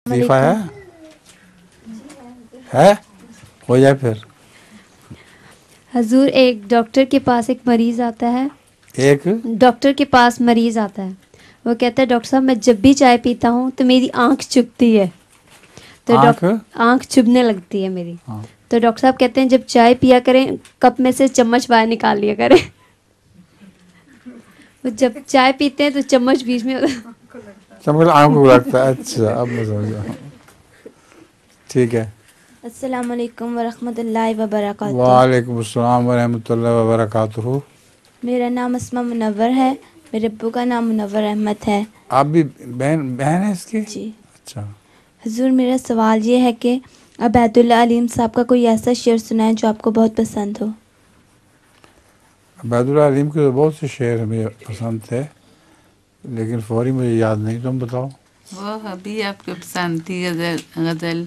वजीफा है हो जाए फिर। हजूर, एक डॉक्टर के पास एक मरीज़ आता है। एक डॉक्टर के पास मरीज़ आता है, वो कहता है डॉक्टर साहब मैं जब भी चाय पीता हूँ तो मेरी आँख चुभती है। तो आँख चुभने लगती है मेरी। तो डॉक्टर साहब कहते हैं जब चाय पिया करें कप में से चम्मच बाहर निकाल लिया करें। वो जब चाय पीते हैं तो चम्मच बीच में चम्मच आँख को लगता है। अच्छा, अब मैं समझ गया। ठीक है। अस्सलाम वालेकुम वरहमतुल्लाहि वबरकातुहू। वालेकुम अस्सलाम वरहमतुल्लाहि वबरकातुहू। मेरा नाम अस्मा मुनव्वर है, मेरे अब्बू का नाम मुनव्वर अहमद है। आप भी बहन है इसकी? जी। अच्छा। हुजूर, मेरा सवाल ये है कि अबैदुल्लाह अलीम साहब का कोई ऐसा शेर सुनाए जो आपको बहुत पसंद हो। अबैदुल्लाह अलीम के तो बहुत से शेर हमें पसंद थे, लेकिन फौरी मुझे याद नहीं। तुम बताओ। वो अभी आपको पसंद थी गज़ल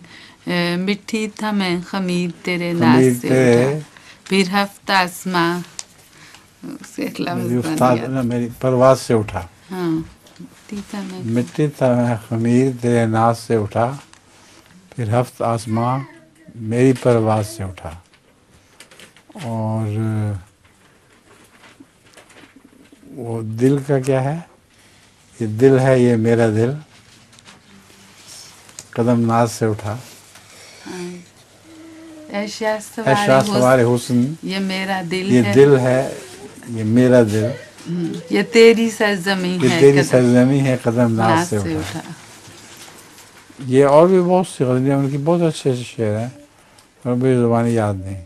मिठी था मैं खमीर तेरे नाज से उठा, फिर हफ्ता आसमां मेरी परवाज से उठा। हाँ, मिट्टी था मैं खमीर तेरे नाज से उठा, फिर हफ्ता आसमां मेरी परवाज से उठा। और वो दिल का क्या है? ये दिल है ये मेरा दिल, कदम नाज से उठा। ऐशा सवारे हुस्न ये मेरा दिल ये है, दिल है ये मेरा दिल, ये तेरी सरजमी है, ये तेरी सरजमी है कदम नाज से उठा। ये और भी बहुत सी गज़लें उनकी बहुत अच्छे अच्छे शेर हैं, और मुझे ज़ुबानी याद नहीं।